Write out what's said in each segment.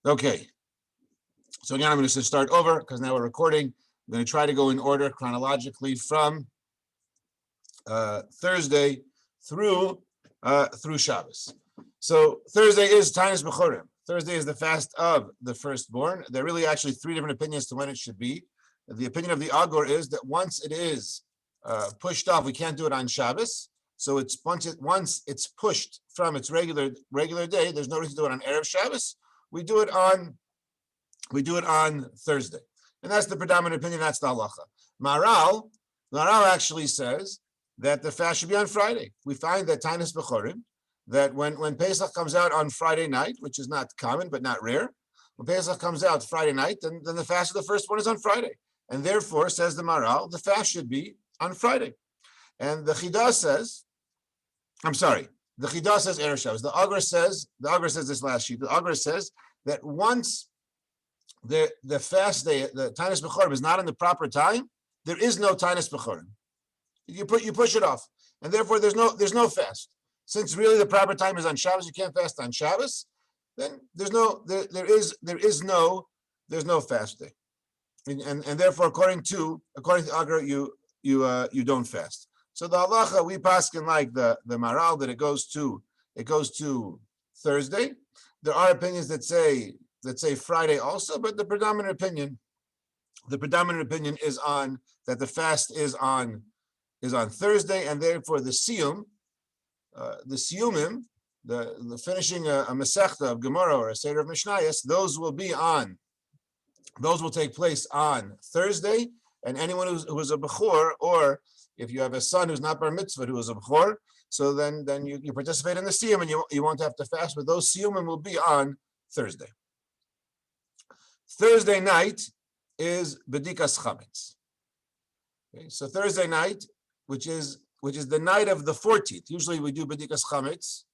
Okay. So again, I'm going to start over because now we're recording. I'm going to try to go in order chronologically from Thursday through Shabbos. So Thursday is Tainus B'chorim. Thursday is the fast of the firstborn. There are really actually three different opinions to when it should be. The opinion of the Agor is that once it is pushed off, we can't do it on Shabbos. So it's once it's pushed from its regular day, there's no reason to do it on Erev Shabbos. We do it on Thursday. And that's the predominant opinion, that's the halacha. Maral actually says that the fast should be on Friday. We find that Tainus B'chorim, that when Pesach comes out on Friday night, which is not common but not rare, when Pesach comes out Friday night, then the fast of the first one is on Friday. And therefore, says the Maral, the fast should be on Friday. And the Chidah says, the Chidah says Erev Shabbos. The Agor says this last sheet. The Agor says that once the fast day, the Tainus B'chorim is not in the proper time, there is no Tainus B'chorim. You push it off, and therefore there's no fast. Since really the proper time is on Shabbos, you can't fast on Shabbos. Then there's no fast day, and therefore according to Agra, you don't fast. So the halacha we paskin like the Maral that it goes to Thursday. There are opinions that say Friday also, but the predominant opinion is on that the fast is on Thursday, and therefore the siyumim, the finishing a Masechta of Gemara or a Seder of Mishnayos, those will take place on Thursday, and anyone who is a Bechor, or if you have a son who's not bar mitzvah who is a Bechor, so then you participate in the siyum and you won't have to fast, but those siyumim will be on Thursday. Thursday night is Bedikas Chametz. Okay, so Thursday night, which is the night of the 14th. Usually we do Bedikas Chametz.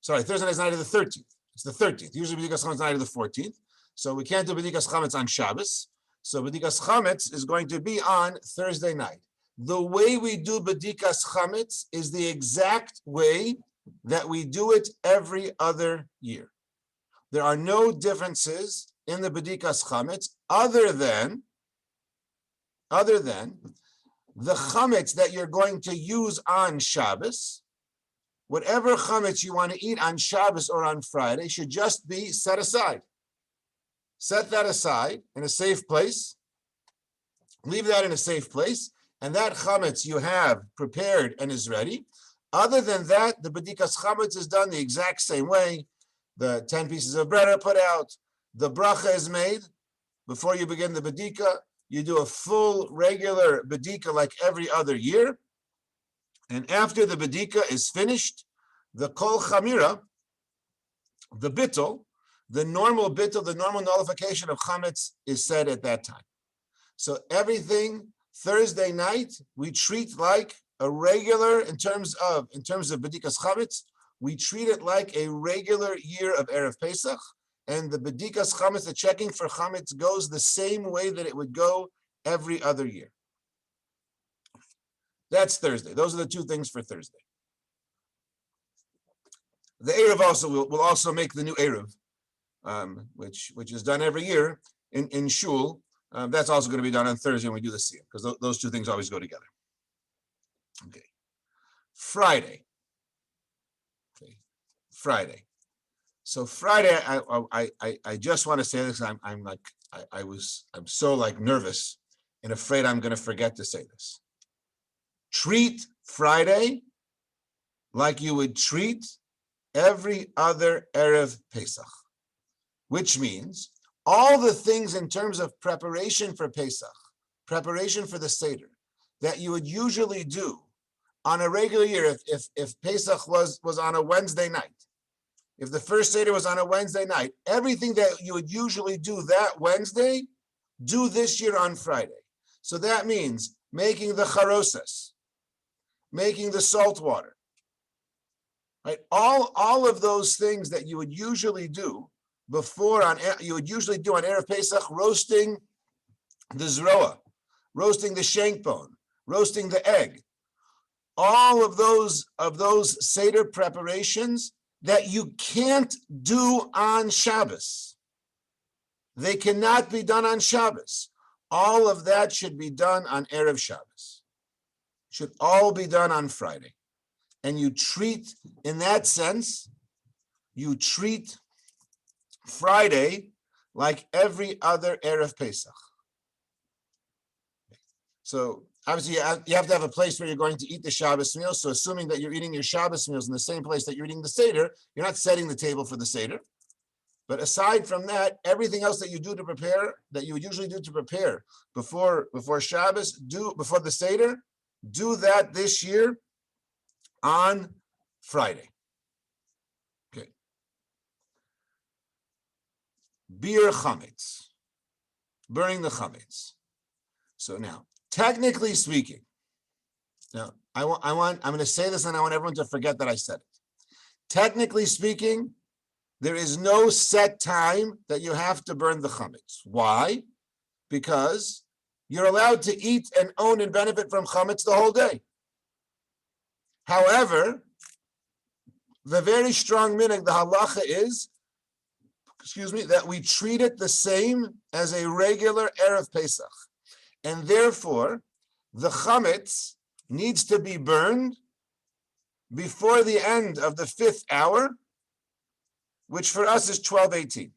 Sorry, Thursday night is the night of the 13th. It's the 13th. Usually Bedikas Chametz is the night of the 14th. So we can't do Bedikas Chametz on Shabbos. So Bedikas Chametz is going to be on Thursday night. The way we do Bedikas Chametz is the exact way that we do it every other year. There are no differences in the Bedikas Chametz other than the chametz that you're going to use on Shabbos. Whatever chametz you want to eat on Shabbos or on Friday should just be set aside. Set that aside in a safe place. Leave that in a safe place, and that chametz you have prepared and is ready. Other than that, the bedikas chametz is done the exact same way. The 10 pieces of bread are put out. The bracha is made before you begin the bedika. You do a full regular bedika like every other year. And after the bedika is finished, the kol chamira, the bittul, the normal nullification of chametz is said at that time. So everything Thursday night we treat like a regular in terms of bedikas chametz. We treat it like a regular year of Erev Pesach. And the bedikas chametz, the checking for chametz, goes the same way that it would go every other year. That's Thursday. Those are the two things for Thursday. The Erev also will also make the new Erev, which is done every year in Shul. That's also going to be done on Thursday when we do the Siyum, because those two things always go together. Okay. Friday. So Friday, I just want to say this. I'm so like nervous and afraid I'm going to forget to say this. Treat Friday like you would treat every other Erev Pesach, which means all the things in terms of preparation for Pesach, preparation for the Seder, that you would usually do on a regular year if Pesach was on a Wednesday night. If the first Seder was on a Wednesday night, everything that you would usually do that Wednesday, do this year on Friday. So that means making the charosas, making the salt water, right? All of those things that you would usually do on Erev Pesach, roasting the zroa, roasting the shank bone, roasting the egg. All of those Seder preparations that you can't do on Shabbos. They cannot be done on Shabbos. All of that should be done on Erev Shabbos. Should all be done on Friday. And you treat, in that sense, you treat Friday like every other Erev Pesach. So obviously you have to have a place where you're going to eat the Shabbos meal. So assuming that you're eating your Shabbos meals in the same place that you're eating the Seder, you're not setting the table for the Seder. But aside from that, everything else that you do to prepare, that you would usually do to prepare before Shabbos, do before the Seder, do that this year on Friday. Okay. Bir chametz, burning the chametz. So now, technically speaking, now I'm going to say this and I want everyone to forget that I said it. Technically speaking, there is no set time that you have to burn the chametz. Why? Because you're allowed to eat and own and benefit from chametz the whole day. However, the very strong minhag, the halacha is, that we treat it the same as a regular Erev Pesach. And therefore, the chametz needs to be burned before the end of the 5th hour, which for us is 12:18.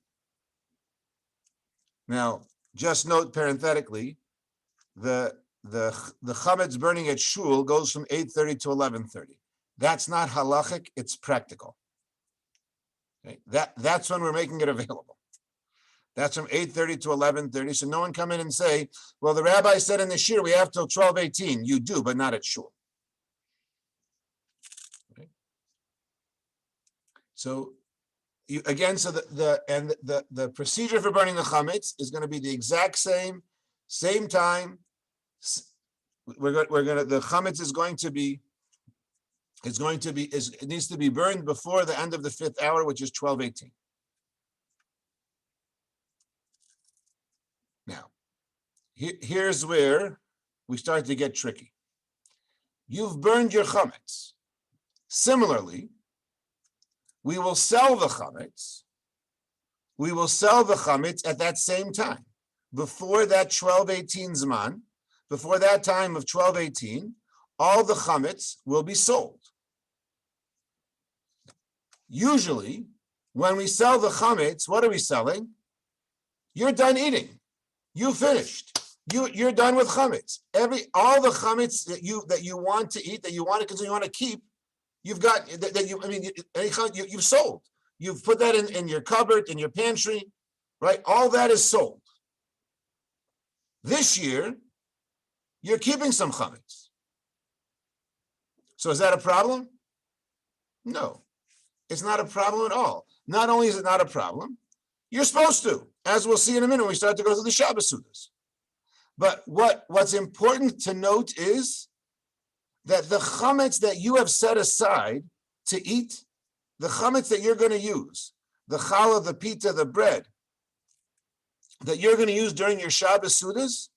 Now, just note parenthetically, the chametz burning at shul goes from 8:30 to 11:30. That's not halachic, it's practical. Okay? That's when we're making it available. That's from 8:30 to 11:30. So no one come in and say, well, the rabbi said in the shir we have till 12:18. You do, but not at shul. Okay? So the procedure for burning the chametz is going to be the exact same time. The chametz it needs to be burned before the end of the 5th hour, which is 12:18. Now, here's where we start to get tricky. You've burned your chametz. Similarly, we will sell the chametz. We will sell the chametz at that same time. Before that 12:18 zman, before that time of 12:18, all the chametz will be sold. Usually, when we sell the chametz, what are we selling? You're done eating. You finished. You're done with chametz. All the chametz that you want to eat, that you want to consume, you want to keep, you've got you've sold. You've put that in your cupboard, in your pantry, right? All that is sold. This year, you're keeping some chametz. So is that a problem? No, it's not a problem at all. Not only is it not a problem, you're supposed to, as we'll see in a minute when we start to go through the Shabbos Sudas. But what's important to note is that the chametz that you have set aside to eat, the chametz that you're going to use, the challah, the pita, the bread, that you're going to use during your Shabbos Sudas,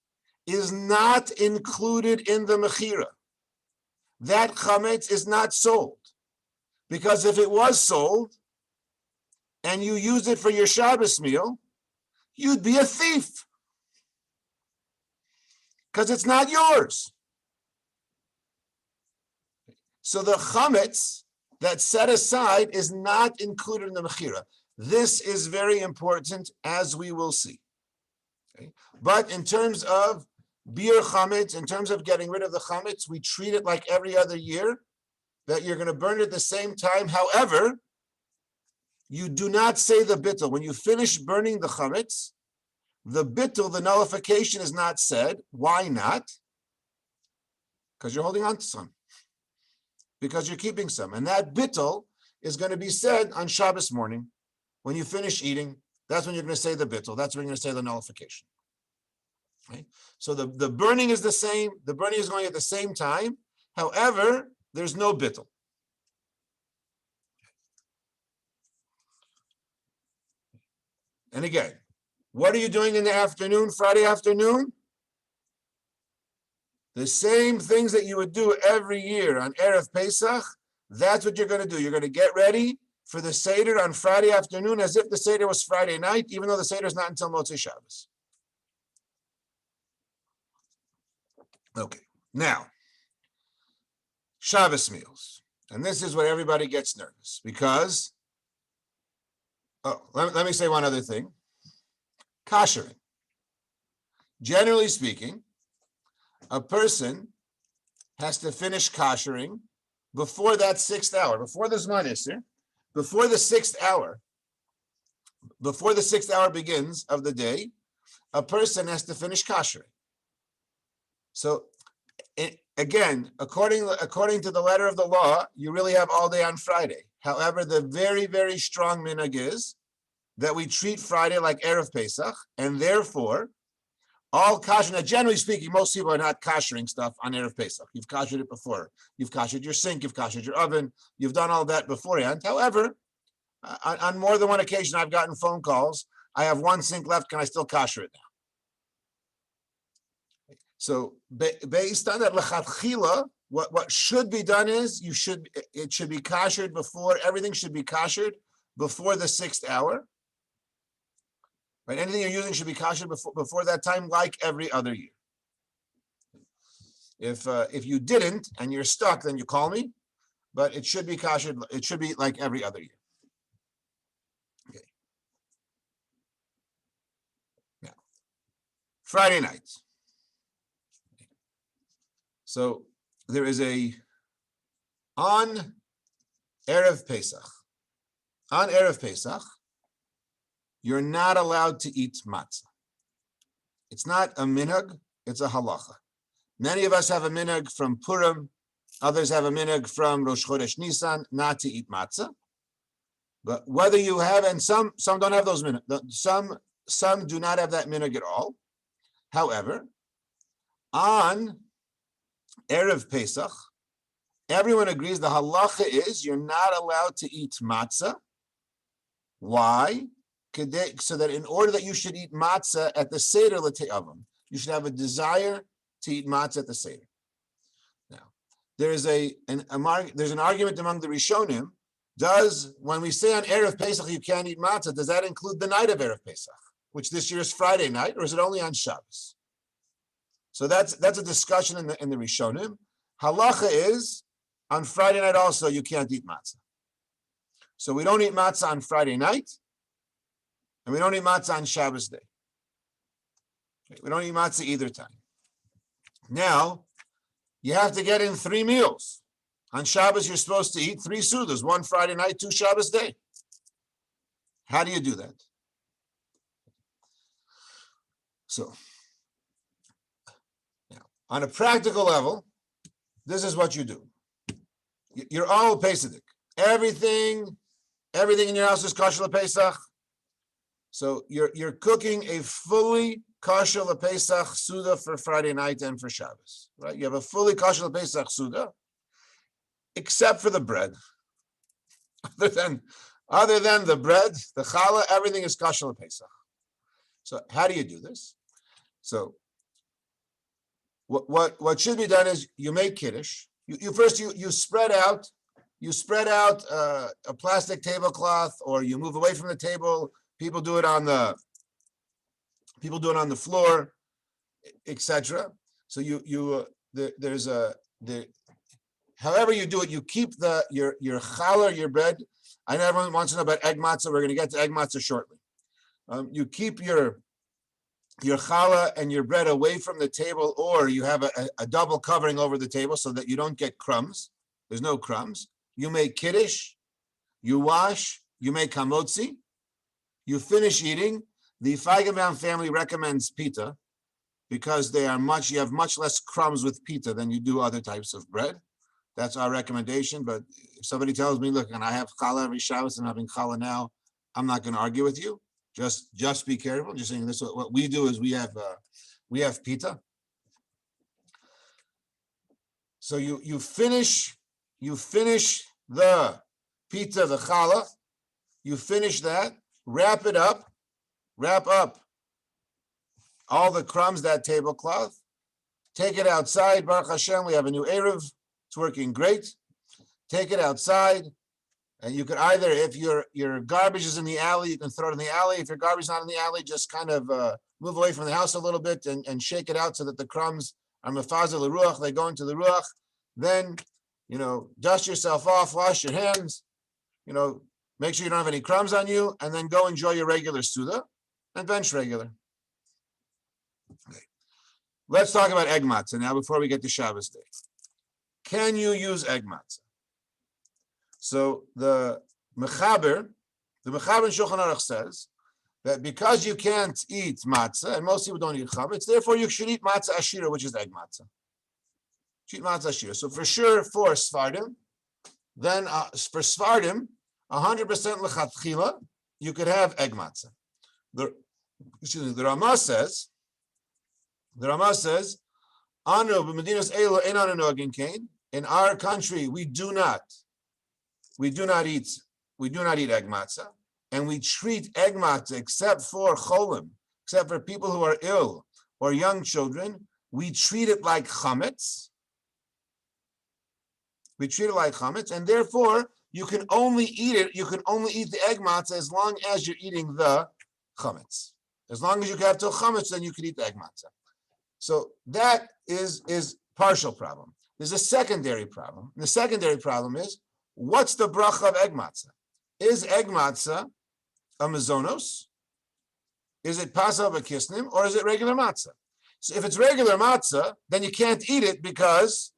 is not included in the mechira. That chametz is not sold. Because if it was sold, and you use it for your Shabbos meal, you'd be a thief. Because it's not yours. So the chametz that's set aside is not included in the mechira. This is very important, as we will see. Okay? But in terms of bir chametz, in terms of getting rid of the chametz, we treat it like every other year, that you're going to burn it at the same time. However, you do not say the bittul. When you finish burning the chametz, the bittul, the nullification, is not said. Why not? Because you're holding on to some. Because you're keeping some. And that bittul is going to be said on Shabbos morning. When you finish eating, that's when you're going to say the bittul. That's when you're going to say the nullification. Right? So the burning is the same. The burning is going at the same time. However, there's no bittul. And again, what are you doing in the afternoon, Friday afternoon? The same things that you would do every year on Erev Pesach, that's what you're going to do. You're going to get ready for the Seder on Friday afternoon as if the Seder was Friday night, even though the Seder is not until Motzei Shabbos. Okay, now, Shabbos meals. And this is where everybody gets nervous because, let me say one other thing. Koshering. Generally speaking, a person has to finish koshering before that 6th hour, before the Zman Isser, before the 6th hour, before the 6th hour begins of the day, a person has to finish koshering. So, again, according to the letter of the law, you really have all day on Friday. However, the very, very strong minhag is that we treat Friday like Erev Pesach, and therefore, all kosher. Now, generally speaking, most people are not koshering stuff on Erev Pesach. You've koshered it before. You've koshered your sink. You've koshered your oven. You've done all that beforehand. However, on more than one occasion, I've gotten phone calls. I have one sink left. Can I still kosher it now? So based on that lechatchila, what should be done is it should be koshered before, everything should be koshered before the 6th hour. Right? Anything you're using should be koshered before that time, like every other year. If you didn't and you're stuck, then you call me, but it should be koshered, it should be like every other year. Okay. Now, Friday nights. So there is on Erev Pesach, you're not allowed to eat matzah. It's not a minhag, it's a halacha. Many of us have a minhag from Purim, others have a minhag from Rosh Chodesh Nisan, not to eat matzah. But whether you have, and some don't have those minhag, some do not have that minhag at all. However, on Erev Pesach, everyone agrees the halacha is you're not allowed to eat matzah. Why? So that in order that you should eat matzah at the Seder L'Te'avim, you should have a desire to eat matzah at the Seder. Now, there's an argument among the Rishonim. When we say on Erev Pesach you can't eat matzah, does that include the night of Erev Pesach, which this year is Friday night, or is it only on Shabbos? So that's a discussion in the Rishonim. Halacha is on Friday night also you can't eat matzah. So we don't eat matzah on Friday night, and we don't eat matzah on Shabbos day. We don't eat matzah either time. Now, you have to get in 3 meals. On Shabbos, you're supposed to eat 3 sudas, 1 Friday night, 2 Shabbos day. How do you do that? So, now, on a practical level, this is what you do. You're all Pesach. Everything in your house is kosher LePesach. So you're cooking a fully kosher LePesach Suda for Friday night and for Shabbos, right? You have a fully kosher LePesach Suda, except for the bread. Other than the bread, the challah, everything is kosher LePesach. So how do you do this? So what should be done is you make kiddush. You first spread out a plastic tablecloth, or you move away from the table. People do it on the floor, etc. So however you do it, you keep your challah, your bread. I know everyone wants to know about egg matzah. We're going to get to egg matzah shortly. You keep your challah and your bread away from the table, or you have a double covering over the table so that you don't get crumbs. There's no crumbs. You make kiddush, you wash, you make hamotzi, you finish eating. The Feigenbaum family recommends pita because you have much less crumbs with pita than you do other types of bread. That's our recommendation. But if somebody tells me, look, and I have challah every Shabbos and I'm having challah now, I'm not going to argue with you. Just be careful. Just saying this. What we do is we have pita. So you finish the pita, the challah. You finish that. Wrap up all the crumbs, that tablecloth. Take it outside. Baruch Hashem, we have a new Erev. It's working great. Take it outside. And you could either, if your garbage is in the alley, you can throw it in the alley. If your garbage is not in the alley, just kind of move away from the house a little bit and shake it out so that the crumbs are mefazel l'ruach, they go into the ruach. Then, dust yourself off, wash your hands, make sure you don't have any crumbs on you, and then go enjoy your regular Suda and bench regular. Okay. Let's talk about egg matzah now before we get to Shabbos day. Can you use egg matzah? So the Mechaber in Shulchan Aruch says that because you can't eat matzah, and most people don't eat chametz, therefore you should eat matzah ashira, which is egg matzah. Eat matzah ashira. So for sure, for Sfardim, then for Sfardim, 100% lechatchila, you could have egg matzah. The Rama says, Anu b'medinas elo ein anu nogin kain. In our country, we do not eat egg matzah, and we treat egg matzah, except for cholim, except for people who are ill or young children, we treat it like chametz. We treat it like chametz, and therefore you can only eat it. You can only eat the egg matzah as long as you're eating the chametz. As long as you have till chametz, then you can eat the egg matzah. So that is partial problem. There's a secondary problem. And the secondary problem is, what's the bracha of egg matzah? Is egg matzah a mazonos? Is it pasal v'kisnim, or is it regular matzah? So if it's regular matzah, then you can't eat it because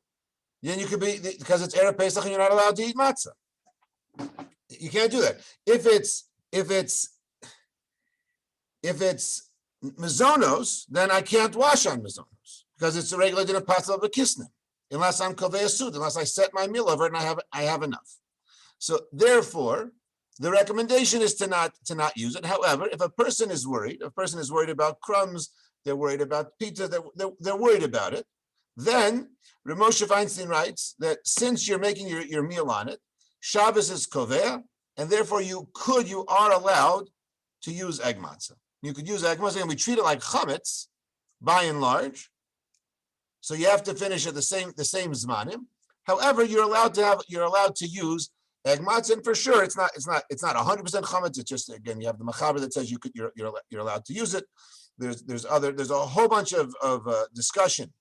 then you could because it's Erev Pesach and you're not allowed to eat matzah. You can't do that. If it's mazonos, then I can't wash on mazonos because it's a regular din of pasal v'kisnim, unless I'm kovei sud, unless I set my meal over it and I have enough. So therefore, the recommendation is to not use it. However, if a person is worried about crumbs, they're worried about pizza, they're worried about it, then Rav Moshe Feinstein writes that since you're making your meal on it, Shabbos is kovea, and therefore you are allowed to use egg matzah. You could use egg matzah, and we treat it like chametz, by and large. So you have to finish at the same zmanim. However, you're allowed to use egg matzah, and for sure it's not 100% chametz. It's just, again, you have the machaber that says you're allowed to use it. There's a whole bunch of discussion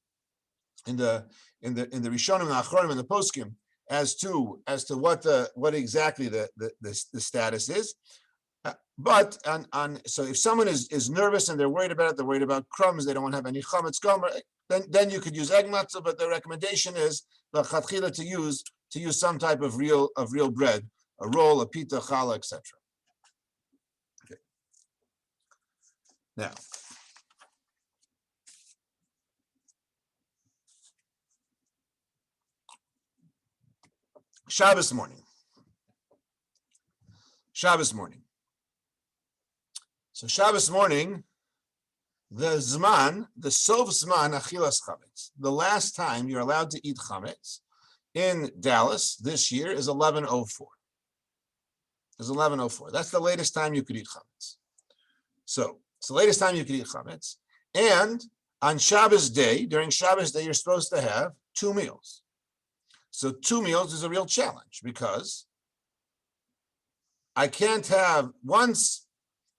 in the Rishonim and the Achronim and the Poskim as to what exactly the status is. But so if someone is nervous and they're worried about it, they're worried about crumbs, they don't want to have any chametz gomer, then you could use egg matzah. But the recommendation is the chatchila to use some type of real bread, a roll, a pita, challah, etc. Okay. Now, Shabbos morning. So Shabbos morning, the sov zman achilas chametz, the last time you're allowed to eat chametz in Dallas this year is 11:04. It's 11:04. That's the latest time you could eat chametz. So it's the latest time you could eat chametz. And on Shabbos day, during Shabbos day, you're supposed to have 2 meals. So 2 meals is a real challenge because I can't have, once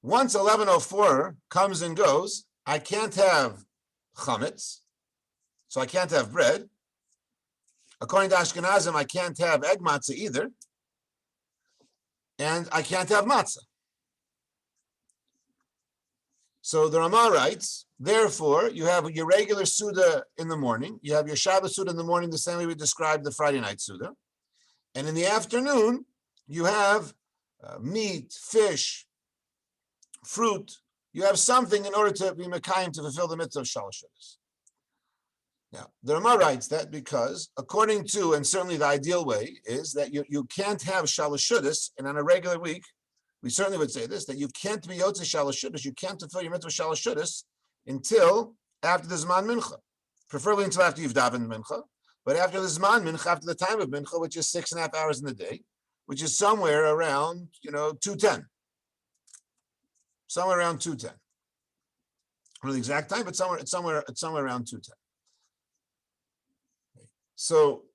11:04 comes and goes, I can't have chametz, so I can't have bread. According to Ashkenazim, I can't have egg matzah either, and I can't have matzah. So the Rama writes, therefore, you have your regular Suda in the morning, you have your Shabbos Suda in the morning, the same way we described the Friday night Suda, and in the afternoon, you have meat, fish, fruit. You have something in order to be mekayim, to fulfill the mitzvah of Shalosh Shabbos. Now, the Rama writes that because, according to, and certainly the ideal way, is that you can't have Shalosh Shabbos, and on a regular week, we certainly would say this, that you can't be Yotze Shalosh Shabbos, you can't fulfill your mitzvah Shalosh Shabbos until after the Zman Mincha, preferably until after you've davened Mincha, but after the Zman Mincha, after the time of Mincha, which is 6.5 hours in the day, which is somewhere around, 2:10. Somewhere around 2:10. I don't know the exact time, but it's somewhere around 2:10. So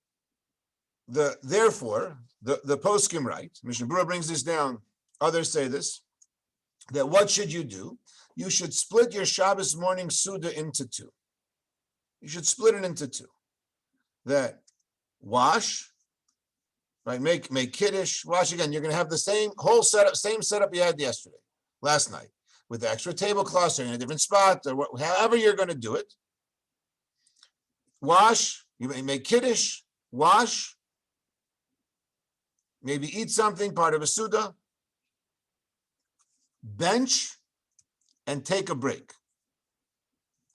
Therefore, the poskim write, Mishnah Berurah brings this down, others say this, that what should you do? You should split your Shabbos morning Suda into two. You should split it into two. That wash, right? Make kiddush, wash again. You're going to have the same setup you had last night, with the extra tablecloths or in a different spot, or however you're going to do it. Wash, you may make kiddush, wash, maybe eat something, part of a Suda, bench, and take a break.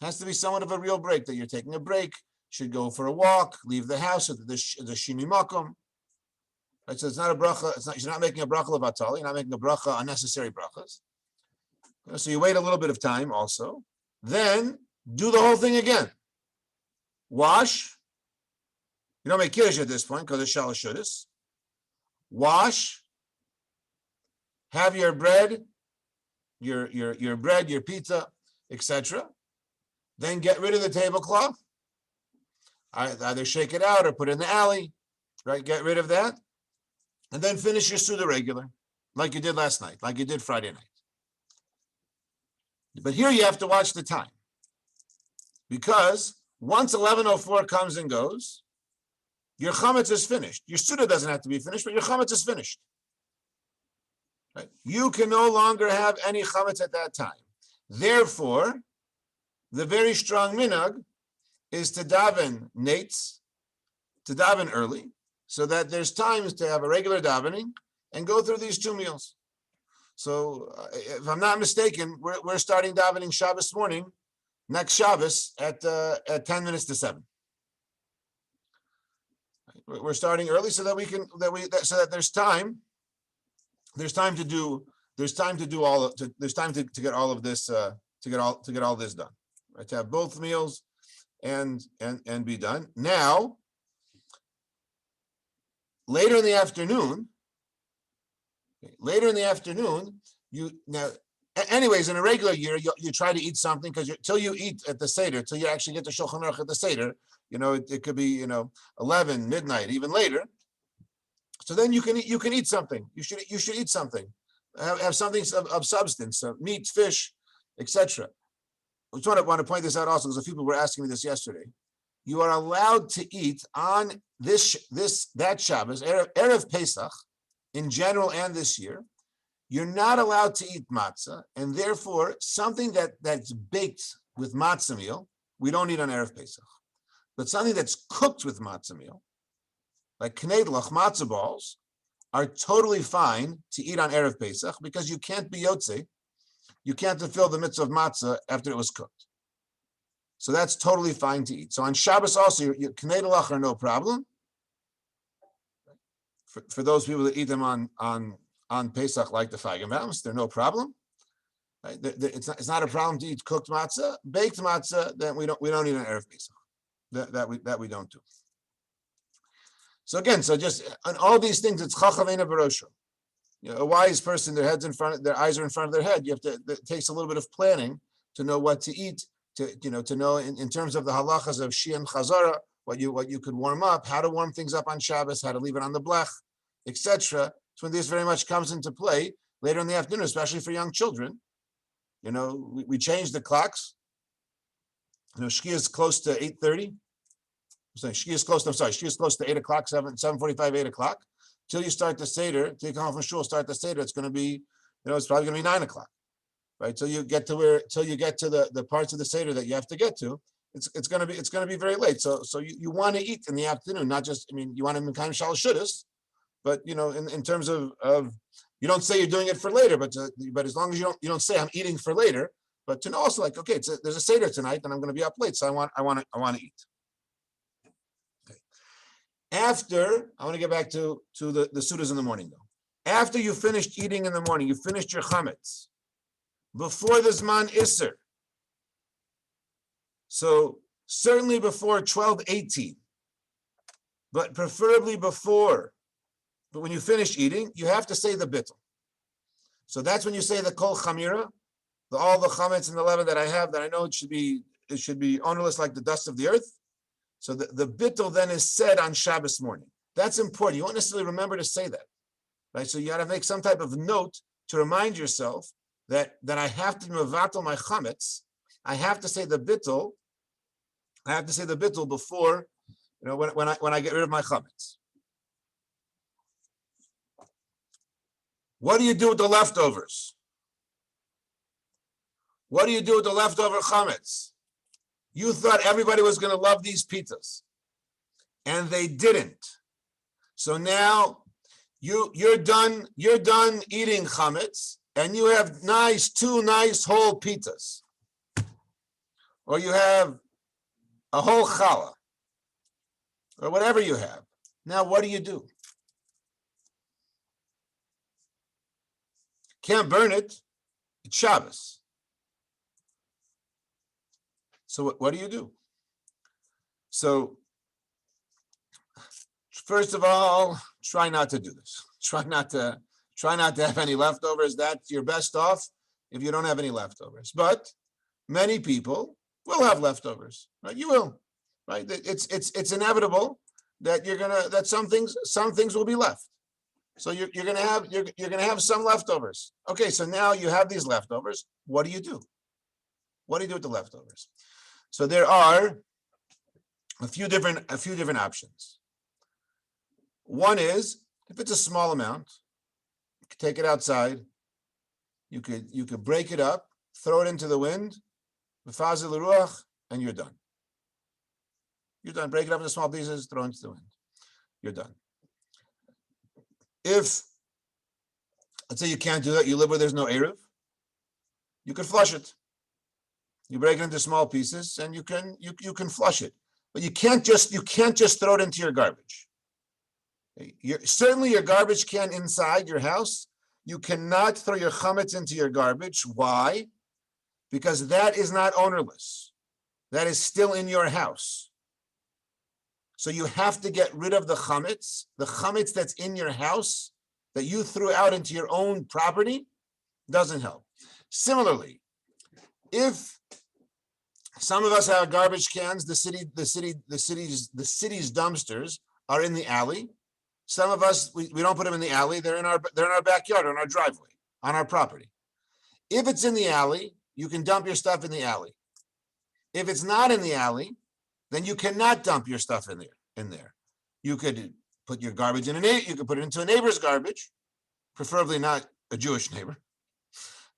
Has to be somewhat of a real break, that you're taking a break, should go for a walk, leave the house at the shini makom. Right, so it's not a bracha, you're not making a bracha levatali, you're not making a bracha, unnecessary brachas. So you wait a little bit of time also. Then do the whole thing again. Wash. You don't make kiddush at this point because it's shalosh shudas. Wash. Have your bread, your bread, your pizza, etc. Then get rid of the tablecloth. Either shake it out or put it in the alley. Right? Get rid of that. And then finish your Suda regular, like you did last night, like you did Friday night. But here you have to watch the time. Because once 11:04 comes and goes, your chametz is finished. Your Suda doesn't have to be finished, but your chametz is finished. Right? You can no longer have any chametz at that time. Therefore, the very strong minhag is to daven nates, to daven early, so that there's times to have a regular davening and go through these two meals. So, if I'm not mistaken, we're starting davening Shabbos morning, next Shabbos at 10 minutes to 7. We're starting early so that there's time to get all of this to get all this done. Right, to have both meals and be done. Now, later in the afternoon, anyways, in a regular year, you try to eat something because till you eat at the Seder, till you actually get to Shulchan Aruch at the Seder, it could be 11, midnight, even later. So then you can eat something. You should eat something. Have something of substance, meat, fish, etc. I just want to point this out also because a few people were asking me this yesterday. You are allowed to eat on that Shabbos, Erev Pesach, in general and this year. You're not allowed to eat matzah, and therefore something that's baked with matzah meal, we don't eat on Erev Pesach. But something that's cooked with matzah meal, like knedlach, matzah balls, are totally fine to eat on Erev Pesach because you can't be yotze. You can't fulfill the mitzvah of matzah after it was cooked. So that's totally fine to eat. So on Shabbos also, your knedlach are no problem. For those people that eat them on Pesach, like the Feigenbaums, they're no problem. Right? It's not a problem to eat cooked matzah. Baked matzah, then we don't eat on Erev Pesach. That we don't do. So again, just on all these things, it's chachavena barosho. A wise person, their eyes are in front of their head. It takes a little bit of planning to know what to eat, to know in terms of the halachas of Shia and Chazara, what you could warm up, how to warm things up on Shabbos, how to leave it on the blech, etc. So when this very much comes into play later in the afternoon, especially for young children. We change the clocks. Shkia is close to 8:30. Shkia is close to 8 o'clock, 7:45, 8 o'clock. Till you start the Seder, till you come home from shul, start the Seder, it's going to be, it's probably going to be 9 o'clock, right? Till you get to the parts of the Seder that you have to get to, it's going to be very late. So you want to eat in the afternoon, not just, you want to be kind of shalosh shudas, but in terms of you don't say you're doing it for later, but as long as you don't say I'm eating for later, but to know also like, okay, there's a Seder tonight and I'm going to be up late, so I want to eat. After, I want to get back to the sudas in the morning though. After you finished eating in the morning, you finished your chametz, before the Zman Isser. So certainly before 12:18, but preferably before. But when you finish eating, you have to say the bittul. So that's when you say the kol chamira, all the chametz and the leaven that I have, that I know it should be ownerless like the dust of the earth. So the bittul then is said on Shabbos morning. That's important. You won't necessarily remember to say that, right? So you got to make some type of note to remind yourself that I have to mevatel my chametz. I have to say the bittul. I have to say the bittul before, when I get rid of my chametz. What do you do with the leftovers? What do you do with the leftover chametz? You thought everybody was going to love these pizzas, and they didn't. So now you're done eating chametz, and you have two nice whole pizzas, or you have a whole challah, or whatever you have. Now what do? Can't burn it. It's Shabbos. So what do? So first of all, try not to do this. Try not to have any leftovers. That's your best off if you don't have any leftovers. But many people will have leftovers, right? You will, right? It's inevitable that some things will be left. So you're gonna have some leftovers. Okay, so now you have these leftovers. What do you do? What do you do with the leftovers? So there are a few different options. One is, if it's a small amount, you could take it outside. You could break it up, throw it into the wind, and you're done. You're done. Break it up into small pieces, throw it into the wind. You're done. If, let's say you can't do that, you live where there's no Eruv, you could flush it. You break it into small pieces and you can flush it. But you can't just throw it into your garbage. Certainly your garbage can inside your house, you cannot throw your chametz into your garbage. Why? Because that is not ownerless. That is still in your house. So you have to get rid of the chametz that's in your house that you threw out into your own property doesn't help. Similarly, if some of us have garbage cans, the city's dumpsters are in the alley. Some of us we don't put them in the alley. They're in our backyard, on our driveway, on our property. If it's in the alley, you can dump your stuff in the alley. If it's not in the alley, then you cannot dump your stuff in there. You could put your garbage you could put it into a neighbor's garbage, preferably not a Jewish neighbor,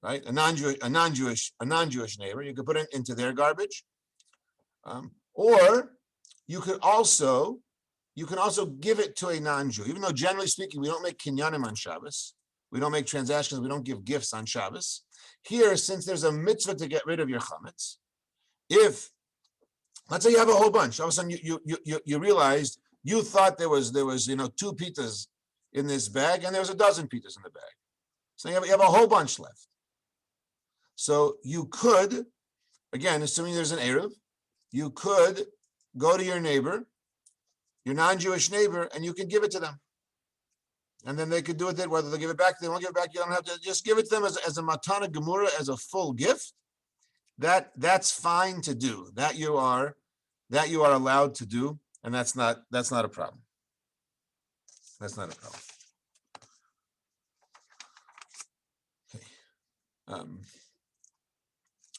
right? A non-Jewish neighbor. You could put it into their garbage, or you can also give it to a non-Jew. Even though generally speaking, we don't make kinyanim on Shabbos, we don't make transactions, we don't give gifts on Shabbos. Here, since there's a mitzvah to get rid of your chametz, if let's say you have a whole bunch, all of a sudden you realized you thought there was 2 pizzas in this bag, and there was a dozen pizzas in the bag. So you have a whole bunch left. So you could, again, assuming there's an Eruv, you could go to your neighbor, your non-Jewish neighbor, and you can give it to them. And then they could do with it, whether they give it back, they won't give it back, you don't have to, just give it to them as a matana gemura, as a full gift. That's fine to do. That you are allowed to do, and that's not a problem. That's not a problem. Okay.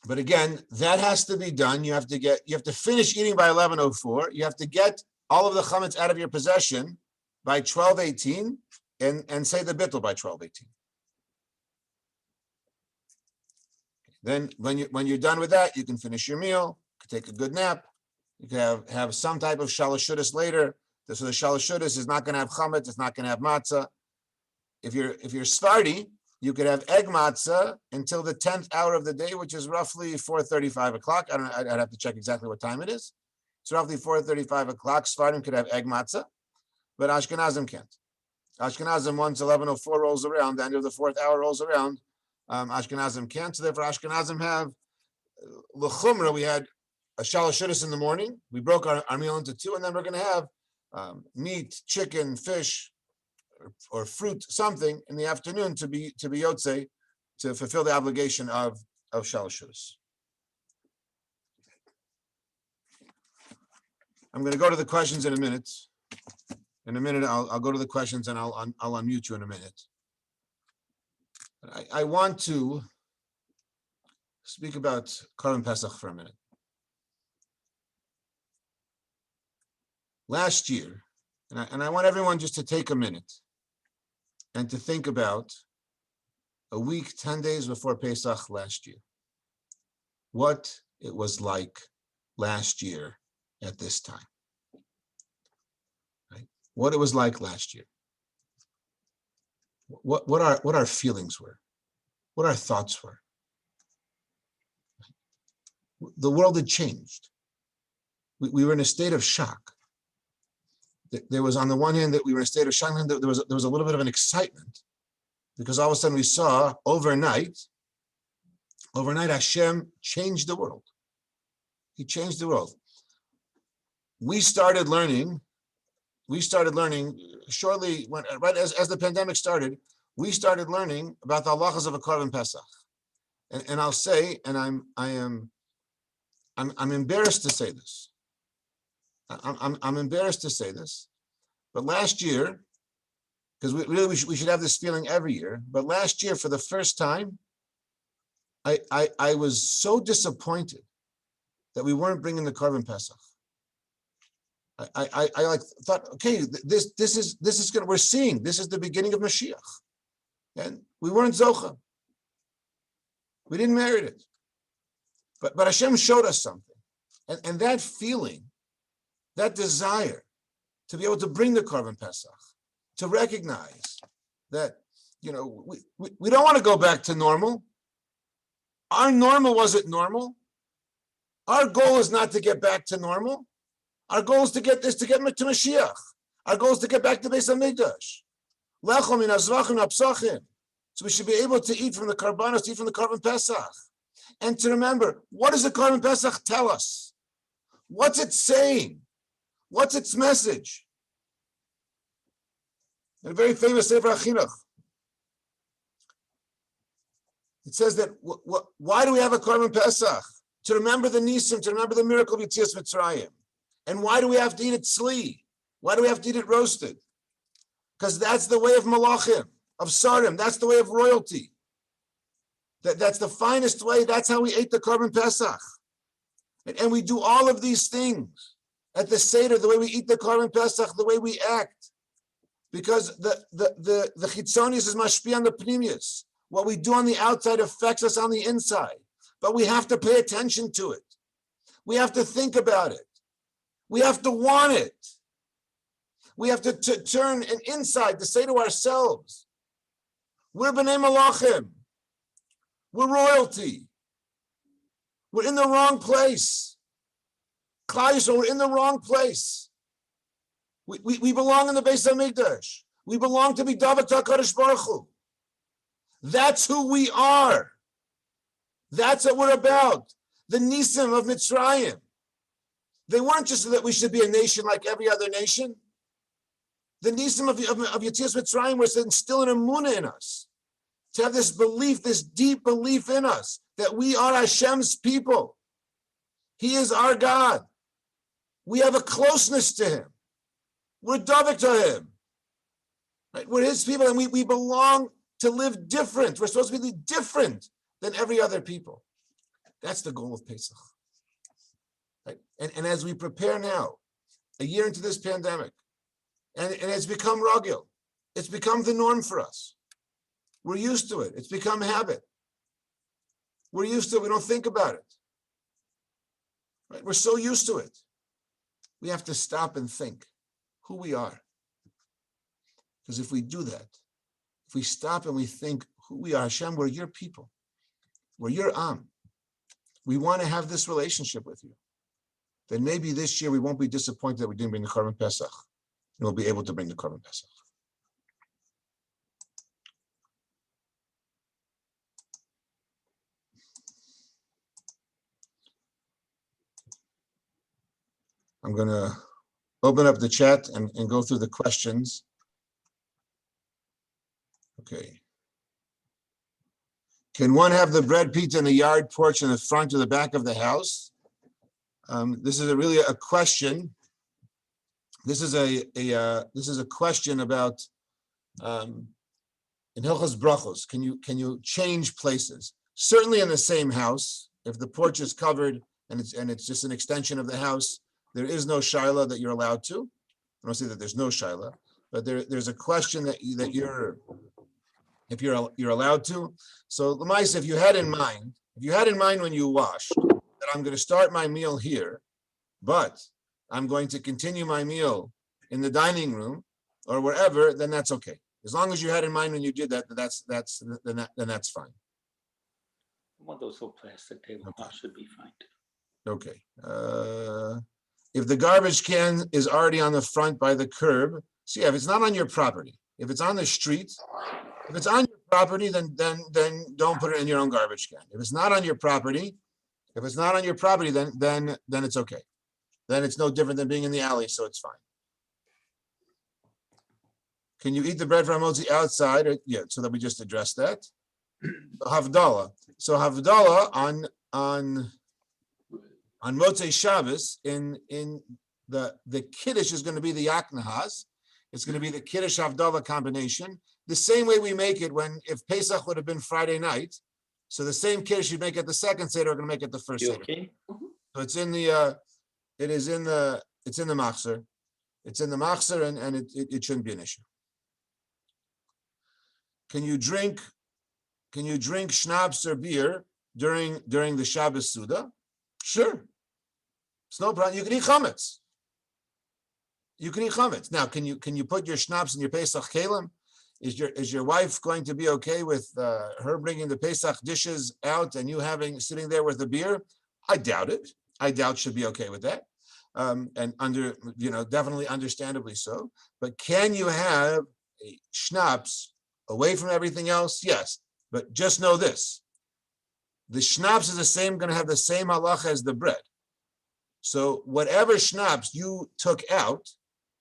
But again, that has to be done. You have to finish eating by 11:04. You have to get all of the chametz out of your possession by 12:18, and say the bittul by 12:18. Then when you're done with that, you can finish your meal, you can take a good nap, you can have some type of shalashudas later. So the shalashudas is not going to have chametz, it's not going to have matzah. If you're Sephardi, you could have egg matzah until the 10th hour of the day, which is roughly 4:35 o'clock. I'd have to check exactly what time it is. It's roughly 4:35 o'clock. Sephardim could have egg matzah, but Ashkenazim can't. Ashkenazim, once 11:04 rolls around, the end of the 4th hour rolls around, Ashkenazim can't. So therefore, Ashkenazim have l'chumra. We had a shalashudas in the morning. We broke our meal into 2, and then we're going to have meat, chicken, fish, or fruit, something in the afternoon to be yotzei, to fulfill the obligation of shalashudas. I'm going to go to the questions in a minute. In a minute, I'll go to the questions and I'll unmute you in a minute. I want to speak about Korban Pesach for a minute. Last year, and I want everyone just to take a minute and to think about a week, 10 days before Pesach last year, what it was like last year at this time. Right? What it was like last year. What our feelings were, what our thoughts were. The world had changed. We were in a state of shock. There was, on the one hand, that we were in a state of shock, and there was a little bit of an excitement, because all of a sudden we saw overnight Hashem changed the world. He changed the world. We started learning shortly when, right as the pandemic started, we started learning about the halachas of a Korban Pesach. And I'll say, and I'm embarrassed to say this. I'm embarrassed to say this, but last year, because we should have this feeling every year, but last year, for the first time, I was so disappointed that we weren't bringing the Korban Pesach. I thought, okay, this is gonna, we're seeing, this is the beginning of Mashiach, and we weren't Zocha. We didn't merit it, but Hashem showed us something, and that feeling, that desire to be able to bring the Korban Pesach, to recognize that, we don't want to go back to normal. Our normal wasn't normal. Our goal is not to get back to normal. Our goal is to get to Mashiach. Our goal is to get back to Beis Hamikdash. Lechem min hazvachim hapsachim. So we should be able to eat from the karbanos, to eat from the Korban Pesach. And to remember, what does the Korban Pesach tell us? What's it saying? What's its message? In a very famous Sefer HaChinuch, it says that, why do we have a Korban Pesach? To remember the Nisim, to remember the miracle of Yetzias Mitzrayim. And why do we have to eat it tzli? Why do we have to eat it roasted? Because that's the way of Malachim, of Sarim. That's the way of royalty. That's the finest way. That's how we ate the Korban Pesach. And we do all of these things at the Seder, the way we eat the Korban Pesach, the way we act. Because the Chitzonius is mashpi on the Pnimius. What we do on the outside affects us on the inside. But we have to pay attention to it. We have to think about it. We have to want it. We have to turn an inside to say to ourselves, we're B'nai Malachim. We're royalty. We're in the wrong place. Klal Yisrael, we're in the wrong place. We belong in the Beis Hamikdash. We belong to be David HaKadosh Baruch Hu. That's who we are. That's what we're about. The Nisim of Mitzrayim. They weren't just that we should be a nation like every other nation. The Nisim of Yetzias Mitzrayim was to instill an emunah in us, to have this belief, this deep belief in us that we are Hashem's people. He is our God. We have a closeness to Him. We're Davik to Him. Right? We're His people, and we belong to live different. We're supposed to be different than every other people. That's the goal of Pesach. Right? And as we prepare now, a year into this pandemic, and it's become ragil, it's become the norm for us. We're used to it. It's become habit. We're used to it. We don't think about it. Right? We're so used to it. We have to stop and think who we are. Because if we do that, if we stop and we think who we are, Hashem, we're your people. We're your Am. We want to have this relationship with you. Then maybe this year we won't be disappointed that we didn't bring the Korban Pesach. And we'll be able to bring the Korban Pesach. I'm going to open up the chat and go through the questions. Okay. Can one have the bread pizza in the yard porch in the front or the back of the house? This is really a question This is a question about in Hilchos Brachos. Can you change places? Certainly in the same house, if the porch is covered and it's just an extension of the house, there is no shaila that you're allowed to. I don't say that there's no shaila, but there's a question that you're allowed to. So Lamais, if you had in mind when you washed that I'm going to start my meal here, but I'm going to continue my meal in the dining room or wherever, then that's okay. As long as you had in mind when you did that, then that's fine. One of those little plastic tablecloths should be fine. Okay. If the garbage can is already on the front by the curb, so yeah, if it's not on your property, if it's on the street, if it's on your property, then don't put it in your own garbage can. If it's not on your property, then it's okay. Then it's no different than being in the alley, so it's fine. Can you eat the bread from Motzi outside? Yeah, so that we just addressed that. Havdalah. So Havdalah on Motzei Shabbos in the Kiddush is going to be the Yaknahas. It's going to be the Kiddush Havdalah combination. The same way we make it if Pesach would have been Friday night. So the same Kiddush you make at the second Seder, we're going to make it the first Seder. Okay? So it's in the Machzer. It's in the Machzer and it shouldn't be an issue. Can you drink schnapps or beer during the Shabbos Suda? Sure. It's no problem. You can eat chametz. Now, can you put your schnapps in your Pesach kelim? Is your wife going to be okay with her bringing the Pesach dishes out and you sitting there with a beer? I doubt it. I doubt she'll be okay with that. And definitely understandably so. But can you have a schnapps away from everything else? Yes. But just know this. The schnapps is going to have the same halacha as the bread. So whatever schnapps you took out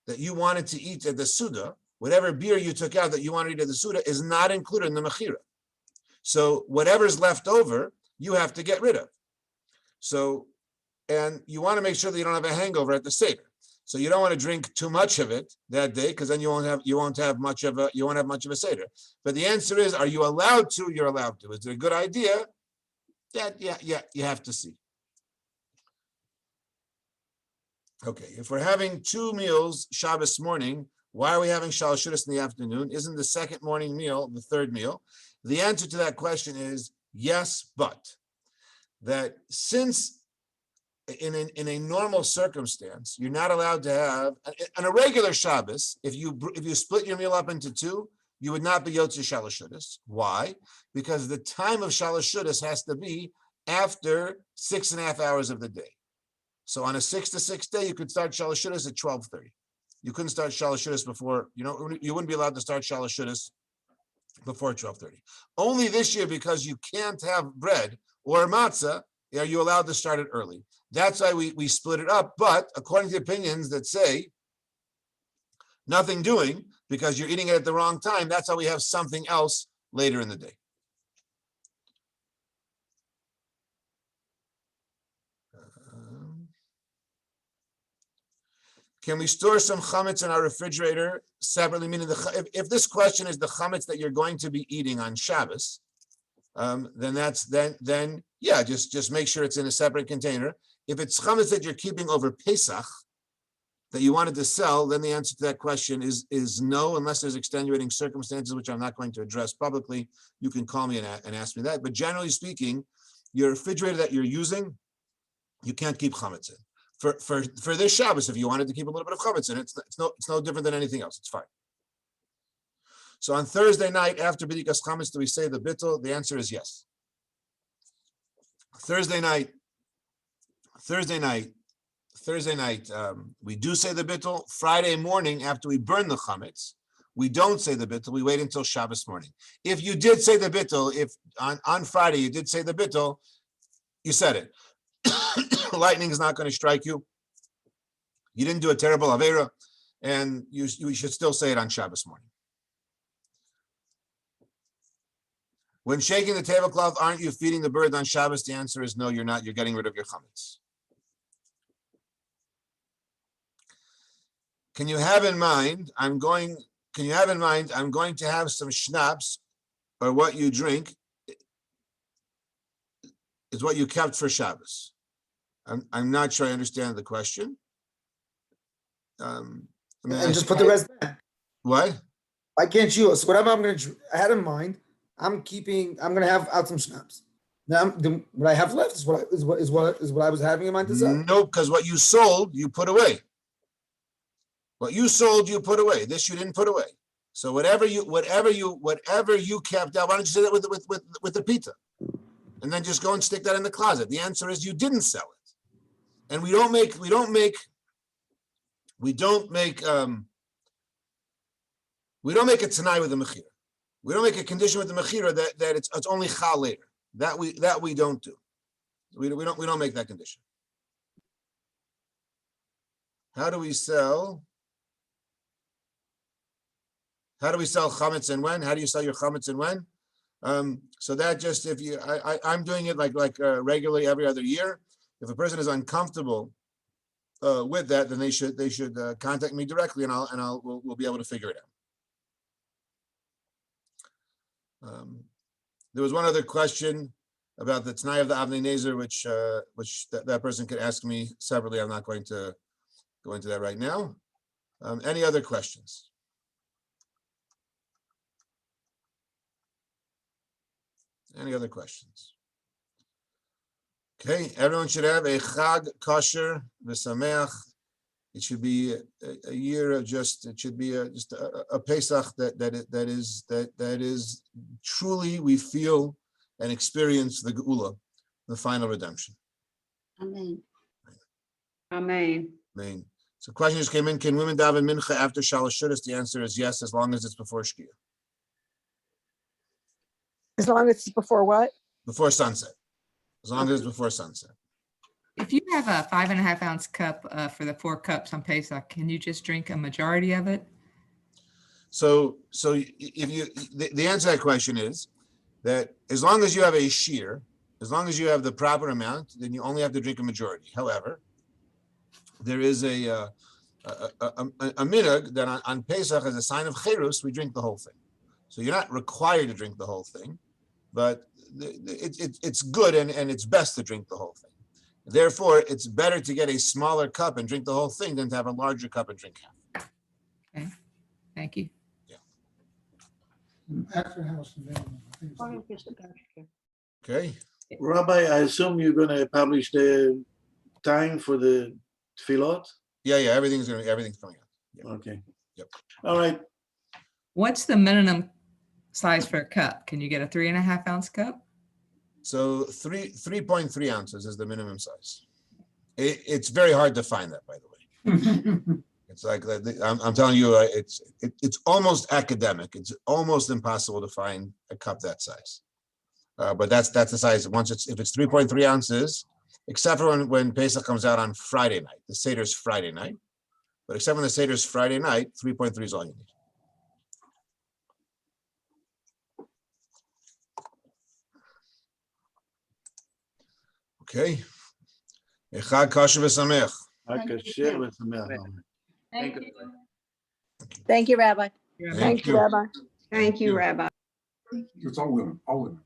that you wanted to eat at the Suda, whatever beer you took out that you wanted to eat at the Suda is not included in the Mechira. So whatever's left over, you have to get rid of. So, and you want to make sure that you don't have a hangover at the Seder. So you don't want to drink too much of it that day because then you won't have much of a Seder. But the answer is, are you allowed to? You're allowed to. Is it a good idea? That you have to see. Okay, if we're having two meals Shabbos morning, why are we having Shalosh Shudas in the afternoon? Isn't the second morning meal the third meal? The answer to that question is yes, but that since in a normal circumstance, you're not allowed to have on a regular Shabbos. If you split your meal up into two, you would not be Yotze Shalosh Shudas. Why? Because the time of Shalosh Shudas has to be after 6.5 hours of the day. So on a 6 to 6 day, you could start Shalosh Shudas at 12:30. You couldn't start Shalosh Shudas before, you wouldn't be allowed to start Shalosh Shudas before 12:30. Only this year, because you can't have bread or matzah, are you allowed to start it early. That's why we split it up. But according to opinions that say nothing doing because you're eating it at the wrong time, that's how we have something else later in the day. Can we store some chametz in our refrigerator separately? Meaning, if this question is the chametz that you're going to be eating on Shabbos, then just make sure it's in a separate container. If it's chametz that you're keeping over Pesach that you wanted to sell, then the answer to that question is no, unless there's extenuating circumstances, which I'm not going to address publicly. You can call me and ask me that. But generally speaking, your refrigerator that you're using, you can't keep chametz in. For this Shabbos, if you wanted to keep a little bit of chametz in it, it's no different than anything else. It's fine. So on Thursday night after B'dikas Chametz, do we say the bittul? The answer is yes. Thursday night, we do say the bittul. Friday morning after we burn the chametz, we don't say the bittul. We wait until Shabbos morning. If you did say the bittul, if on Friday you did say the bittul, you said it. Lightning is not going to strike you. You didn't do a terrible avera, and you should still say it on Shabbos morning. When shaking the tablecloth, aren't you feeding the bird on Shabbos? The answer is no, you're not. You're getting rid of your chametz. can you have in mind, I'm going to have some schnapps, or what you drink is what you kept for Shabbos. I'm not sure I understand the question. And just put the rest back. What? Why can't you? So whatever I had in mind, I'm gonna have out some schnapps. Now what I have left is what I was having in mind to sell. No, because what you sold, you put away. What you sold, you put away. This you didn't put away. So whatever you kept out, why don't you say that with the pita? And then just go and stick that in the closet. The answer is you didn't sell it. And we don't make a tanai with the mechira. We don't make a condition with the mechira that it's only chal later. That we don't do. We don't make that condition. How do we sell chametz and when? How do you sell your chametz and when? So that just I'm doing it like regularly every other year. If a person is uncomfortable with that, then they should contact me directly, and we'll be able to figure it out. There was one other question about the Tanai of the Avnei Nezer, which that person could ask me separately. I'm not going to go into that right now. Any other questions? Any other questions? Okay, everyone should have a Chag kosher v'sameach. It should be a year of just a Pesach that is truly we feel and experience the Geula, the final redemption. Amen. Amen. Amen. So question just came in, can women daven mincha after Shalosh Shudas? The answer is yes, as long as it's before Shkia. As long as it's before what? Before sunset. As long as it's before sunset. If you have a 5.5 ounce cup for the 4 cups on Pesach, can you just drink a majority of it? So if the answer to that question is that as long as you have a shear, as long as you have the proper amount, then you only have to drink a majority. However, there is a minhag that on Pesach, as a sign of cherus, we drink the whole thing. So you're not required to drink the whole thing, but it's good and it's best to drink the whole thing. Therefore, it's better to get a smaller cup and drink the whole thing than to have a larger cup and drink half. Okay, thank you. After house available, I think it's- Okay. Rabbi, I assume you're going to publish the time for the tefillot? Yeah, everything's coming out. Yeah. Okay. Yep. All right. What's the minimum size for a cup? Can you get a 3.5 ounce cup? So 3.3 ounces is the minimum size. It's very hard to find that, by the way. It's like I'm telling you, it's almost academic. It's almost impossible to find a cup that size. But that's the size. If it's 3.3 ounces, except for when Pesach comes out on Friday night, the Seder's Friday night. But except when the Seder's Friday night, 3.3 is all you need. Okay. Echad kosher v'sameach. Kasher v'sameach. Thank you. Thank you, Rabbi. Thank Thank you, you. Rabbi. Thank you, you. Rabbi. It's all women, all women.